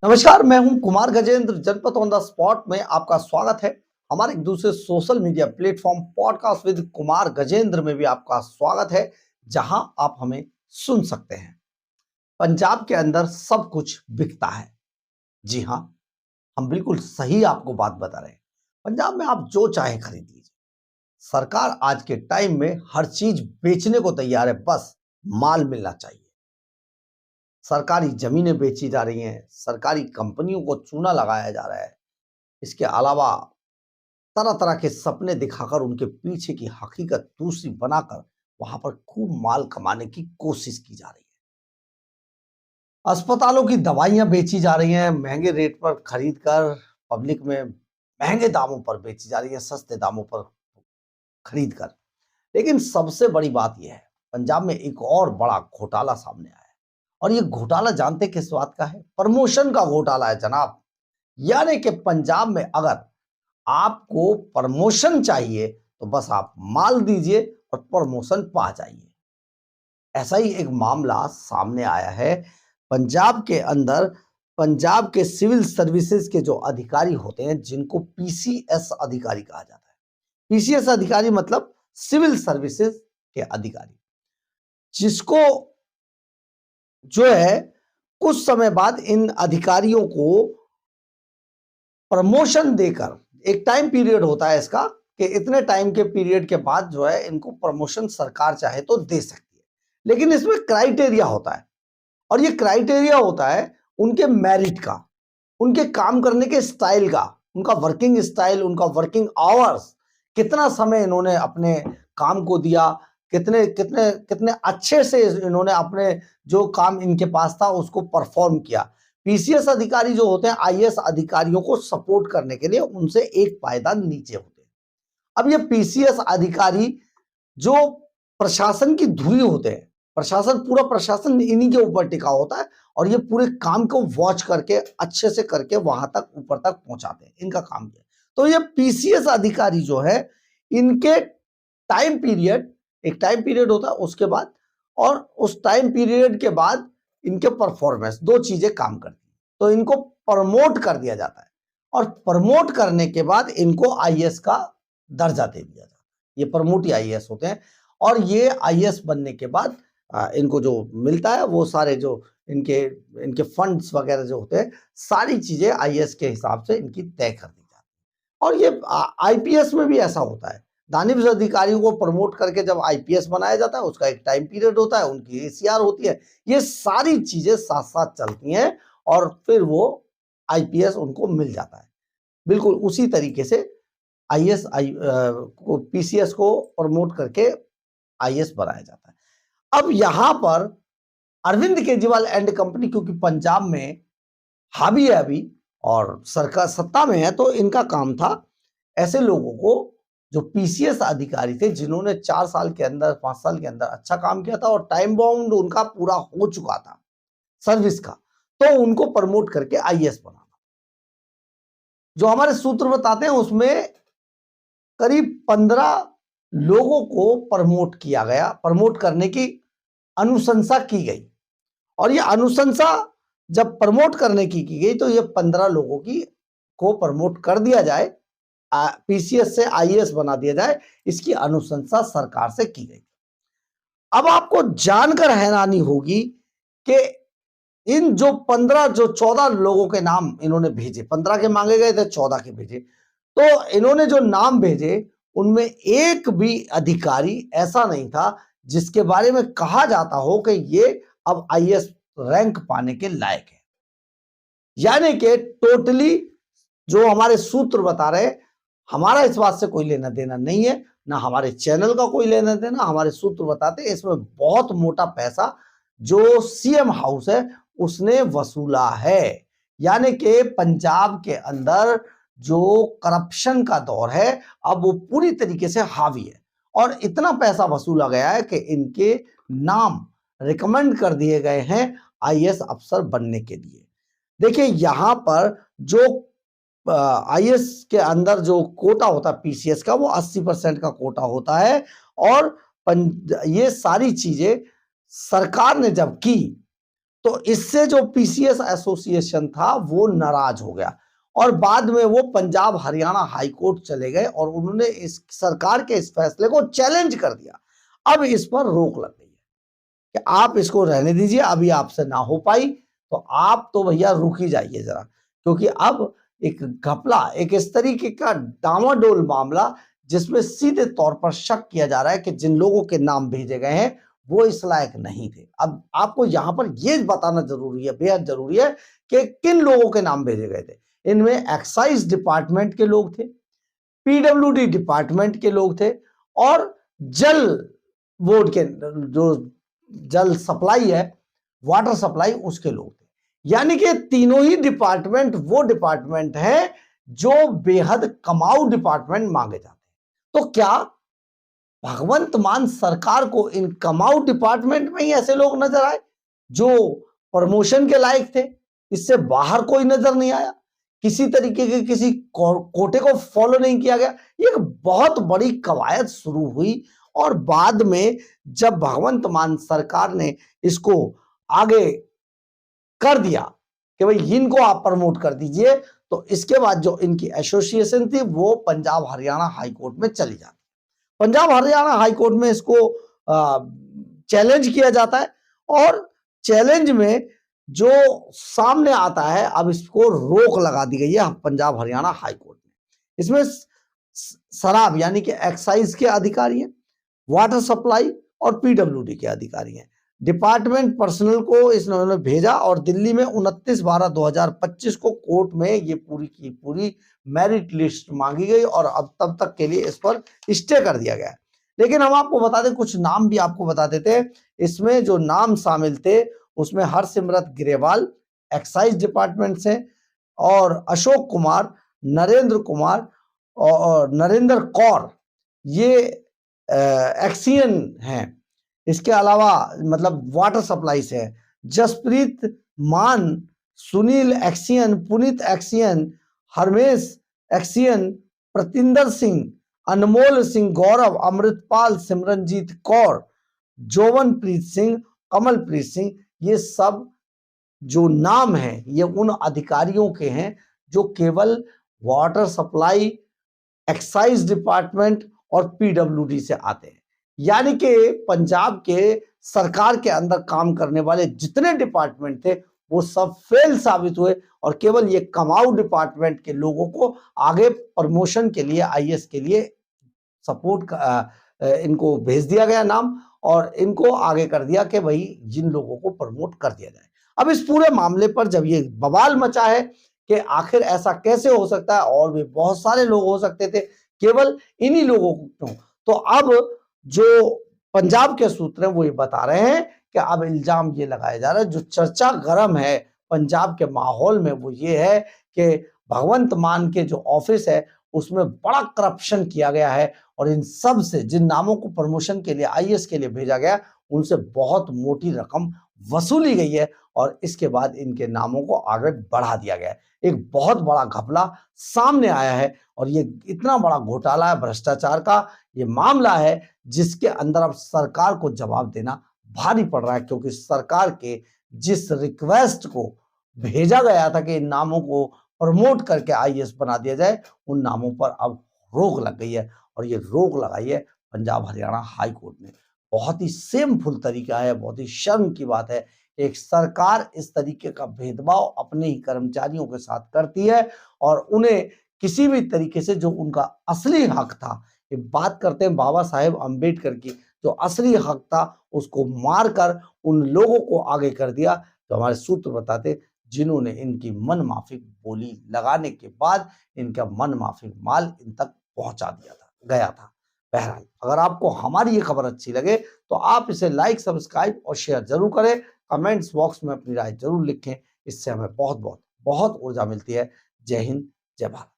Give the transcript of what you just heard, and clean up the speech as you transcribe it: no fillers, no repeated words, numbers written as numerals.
नमस्कार, मैं हूं कुमार गजेंद्र। जनपद ऑन द स्पॉट में आपका स्वागत है। हमारे एक दूसरे social media platform podcast with Kumar Gajendra में भी आपका स्वागत है, जहां आप हमें सुन सकते हैं। पंजाब के अंदर सब कुछ बिकता है। जी हां, हम बिल्कुल सही आपको बात बता रहे हैं। पंजाब में आप जो चाहे खरीद लीजिए। सरकार आज के टाइम में हर चीज बेचने को तैयार है, बस माल मिलना चाहिए। सरकारी जमीनें बेची जा रही हैं, सरकारी कंपनियों को चूना लगाया जा रहा है। इसके अलावा तरह-तरह के सपने दिखाकर उनके पीछे की हकीकत दूसरी बनाकर वहां पर खूब माल कमाने की कोशिश की जा रही है। अस्पतालों की दवाइयां बेची जा रही हैं, महंगे रेट पर खरीद कर पब्लिक में महंगे दामों पर बेची जा रही है, सस्ते दामों पर खरीद कर। लेकिन सबसे बड़ी बात यह है, पंजाब में एक और बड़ा घोटाला सामने आया है। और ये घोटाला जानते किस बात का है? प्रमोशन का घोटाला है जनाब। यानी कि पंजाब में अगर आपको प्रमोशन चाहिए तो बस आप माल दीजिए और प्रमोशन पा जाइए। ऐसा ही एक मामला सामने आया है पंजाब के अंदर। पंजाब के सिविल सर्विसेज के जो अधिकारी होते हैं, जिनको पीसीएस अधिकारी कहा जाता है। पीसीएस अधिकारी मतलब सिविल सर्विसेज के अधिकारी, जिसको जो है कुछ समय बाद इन अधिकारियों को प्रमोशन देकर, एक टाइम पीरियड होता है इसका कि इतने टाइम के पीरियड के बाद जो है इनको प्रमोशन सरकार चाहे तो दे सकती है। लेकिन इसमें क्राइटेरिया होता है, और ये क्राइटेरिया होता है उनके मेरिट का, उनके काम करने के स्टाइल का, उनका वर्किंग स्टाइल, उनका वर्किंग आवर्स, कितना समय इन्होंने अपने काम को दिया, कितने कितने कितने अच्छे से इन्होंने अपने जो काम इनके पास था उसको परफॉर्म किया। पीसीएस अधिकारी जो होते हैं आईएएस अधिकारियों को सपोर्ट करने के लिए उनसे एक पायदान नीचे होते हैं। अब ये पीसीएस अधिकारी जो प्रशासन की धुरी होते हैं, प्रशासन, पूरा प्रशासन इन्हीं के ऊपर टिका होता है, और ये पूरे काम को वॉच करके अच्छे से करके वहां तक ऊपर तक पहुंचाते हैं। इनका काम है। तो ये पीसीएस अधिकारी जो है, इनके टाइम पीरियड, एक टाइम पीरियड होता है उसके बाद, और उस टाइम पीरियड के बाद इनके परफॉर्मेंस, दो चीजें काम करती हैं। तो इनको प्रमोट कर दिया जाता है, और प्रमोट करने के बाद इनको आईएएस का दर्जा दे दिया जाता है। ये प्रमोटी आईएएस होते हैं, और ये आईएएस बनने के बाद इनको जो मिलता है वो सारे जो इनके इनके फंड्स वगैरह जो होते हैं, सारी चीजें आईएएस के हिसाब से इनकी तय कर दी जाती है। और ये आईपीएस में भी ऐसा होता है। दानिश अधिकारियों को प्रमोट करके जब आईपीएस बनाया जाता है, उसका एक टाइम पीरियड होता है, उनकी एसीआर होती है। ये सारी चीजें साथ साथ चलती हैं, और फिर वो आईपीएस उनको मिल जाता है। बिल्कुल उसी तरीके से आईएएस को, पीसीएस को प्रमोट करके आईएएस बनाया जाता है। अब यहां पर अरविंद केजरीवाल एंड कंपनी, क्योंकि पंजाब में हावी है अभी और सरकार सत्ता में है, तो इनका काम था ऐसे लोगों को जो पीसीएस अधिकारी थे, जिन्होंने 4 साल के अंदर, 5 साल के अंदर अच्छा काम किया था और टाइम बाउंड उनका पूरा हो चुका था सर्विस का, तो उनको प्रमोट करके आईएएस बनाना। जो हमारे सूत्र बताते हैं उसमें करीब 15 लोगों को प्रमोट किया गया, प्रमोट करने की अनुशंसा की गई। और ये अनुशंसा जब प्रमोट करने की गई, तो ये 15 लोगों की को प्रमोट कर दिया जाए, पीसीएस से आईएएस बना दिया जाए, इसकी अनुशंसा सरकार से की गई। अब आपको जानकर हैरानी होगी कि इन जो 15, जो 14 लोगों के नाम इन्होंने भेजे, 15 के मांगे गए थे, 14 के भेजे, तो इन्होंने जो नाम भेजे उनमें एक भी अधिकारी ऐसा नहीं था जिसके बारे में कहा जाता हो कि ये अब आईएएस रैंक पाने के लायक है। यानी कि टोटली जो हमारे सूत्र बता रहे, हमारा इस बात से कोई लेना देना नहीं है, ना हमारे चैनल का कोई लेना देना। हमारे सूत्र बताते हैं इसमें बहुत मोटा पैसा जो सीएम हाउस है उसने वसूला है। यानी कि पंजाब के अंदर जो करप्शन का दौर है, अब वो पूरी तरीके से हावी है, और इतना पैसा वसूला गया है कि इनके नाम रिकमेंड कर दिए गए हैं आईएएस अफसर बनने के लिए। देखिए यहां पर जो आईएएस के अंदर जो कोटा होता है पीसीएस का, वो 80% का कोटा होता है, और ये सारी चीजें सरकार ने जब की तो इससे जो पीसीएस एसोसिएशन था वो नाराज हो गया और बाद में वो पंजाब हरियाणा हाई कोर्ट चले गए और उन्होंने इस सरकार के इस फैसले को चैलेंज कर दिया। अब इस पर रोक लग गई है कि आप इसको रहने दीजिए, अभी आपसे ना हो पाई तो आप तो भैया रुक ही जाइए जरा, क्योंकि अब एक घपला, एक इस तरीके का डामाडोल मामला जिसमें सीधे तौर पर शक किया जा रहा है कि जिन लोगों के नाम भेजे गए हैं वो इस लायक नहीं थे। अब आपको यहां पर यह बताना जरूरी है, बेहद जरूरी है कि किन लोगों के नाम भेजे गए थे। इनमें एक्साइज डिपार्टमेंट के लोग थे, पीडब्ल्यूडी डिपार्टमेंट के लोग थे और जल बोर्ड के जो जल सप्लाई है, वाटर सप्लाई, उसके लोग थे। यानी कि तीनों ही डिपार्टमेंट वो डिपार्टमेंट है जो बेहद कमाऊ डिपार्टमेंट मांगे जाते हैं। तो क्या भगवंत मान सरकार को इन कमाऊ डिपार्टमेंट में ही ऐसे लोग नजर आए जो प्रमोशन के लायक थे? इससे बाहर कोई नजर नहीं आया, किसी तरीके के किसी कोटे को फॉलो नहीं किया गया। एक बहुत बड़ी कवायद शुरू हुई और बाद में जब भगवंत मान सरकार ने इसको आगे कर दिया कि भाई इनको आप प्रमोट कर दीजिए, तो इसके बाद जो इनकी एसोसिएशन थी वो पंजाब हरियाणा हाई कोर्ट में चली जाती। पंजाब हरियाणा हाई कोर्ट में इसको चैलेंज किया जाता है और चैलेंज में जो सामने आता है, अब इसको रोक लगा दी गई है पंजाब हरियाणा हाई कोर्ट में। इसमें शराब यानी कि एक्साइज के अधिकारी हैं, वाटर सप्लाई और पीडब्ल्यूडी के अधिकारी हैं। डिपार्टमेंट पर्सनल को इसने भेजा और दिल्ली में 29/12/2025 को कोर्ट में ये पूरी की पूरी मेरिट लिस्ट मांगी गई और अब तब तक के लिए इस पर स्टे कर दिया गया है। लेकिन हम आपको बता दें, कुछ नाम भी आपको बता देते हैं। इसमें जो नाम शामिल थे उसमें हरसिमरत ग्रेवाल एक्साइज डिपार्टमेंट से और अशोक कुमार, नरेंद्र कुमार और नरेंद्र कौर ये एक्सियन हैं। इसके अलावा मतलब वाटर सप्लाई से है जसप्रीत मान, सुनील एक्सियन, पुनीत एक्सियन, हरमेश एक्सियन, प्रतिंदर सिंह, अनमोल सिंह, गौरव, अमृतपाल, सिमरनजीत कौर, जोवनप्रीत सिंह, कमलप्रीत सिंह, ये सब जो नाम हैं ये उन अधिकारियों के हैं जो केवल वाटर सप्लाई, एक्साइज डिपार्टमेंट और पीडब्ल्यूडी से आते हैं। यानी कि पंजाब के सरकार के अंदर काम करने वाले जितने डिपार्टमेंट थे वो सब फेल साबित हुए और केवल ये कमाऊ डिपार्टमेंट के लोगों को आगे प्रमोशन के लिए, आईएएस के लिए सपोर्ट इनको भेज दिया गया नाम और इनको आगे कर दिया कि भाई जिन लोगों को प्रमोट कर दिया जाए। अब इस पूरे मामले पर जब ये बवाल मचा है कि आखिर ऐसा कैसे हो सकता है, और भी बहुत सारे लोग हो सकते थे, केवल इन्हीं लोगों को क्यों? तो अब जो पंजाब के सूत्र हैं वो ये बता रहे हैं कि अब इल्जाम ये लगाया जा रहा है, जो चर्चा गर्म है पंजाब के माहौल में वो ये है कि भगवंत मान के जो ऑफिस है उसमें बड़ा करप्शन किया गया है और इन सब से जिन नामों को प्रमोशन के लिए, आईएएस के लिए भेजा गया, उनसे बहुत मोटी रकम वसूली गई है और इसके बाद इनके नामों को आगे बढ़ा दिया गया है। एक बहुत बड़ा घपला सामने आया है और ये इतना बड़ा घोटाला है, भ्रष्टाचार का ये मामला है जिसके अंदर अब सरकार को जवाब देना भारी पड़ रहा है, क्योंकि सरकार के जिस रिक्वेस्ट को भेजा गया था कि इन नामों को प्रमोट करके आईएएस बना दिया जाए, उन नामों पर अब रोक लग गई है और ये रोक लगाई है पंजाब हरियाणा हाई कोर्ट ने। बहुत ही सेमफुल तरीका है, बहुत ही शर्म की बात है, एक सरकार इस तरीके का भेदभाव अपने ही कर्मचारियों के साथ करती है और उन्हें किसी भी तरीके से जो उनका असली हक था, ये बात करते हैं बाबा साहेब अम्बेडकर की, जो असली हक था उसको मारकर उन लोगों को आगे कर दिया। तो हमारे सूत्र बताते जिन्होंने इनकी मन माफिक बोली लगाने के बाद इनका मन माफिक माल इन तक पहुंचा गया था। बहरहाल, अगर आपको हमारी ये खबर अच्छी लगे तो आप इसे लाइक, सब्सक्राइब और शेयर जरूर करें। कमेंट्स बॉक्स में अपनी राय जरूर लिखें, इससे हमें बहुत बहुत बहुत ऊर्जा मिलती है। जय हिंद, जय भारत।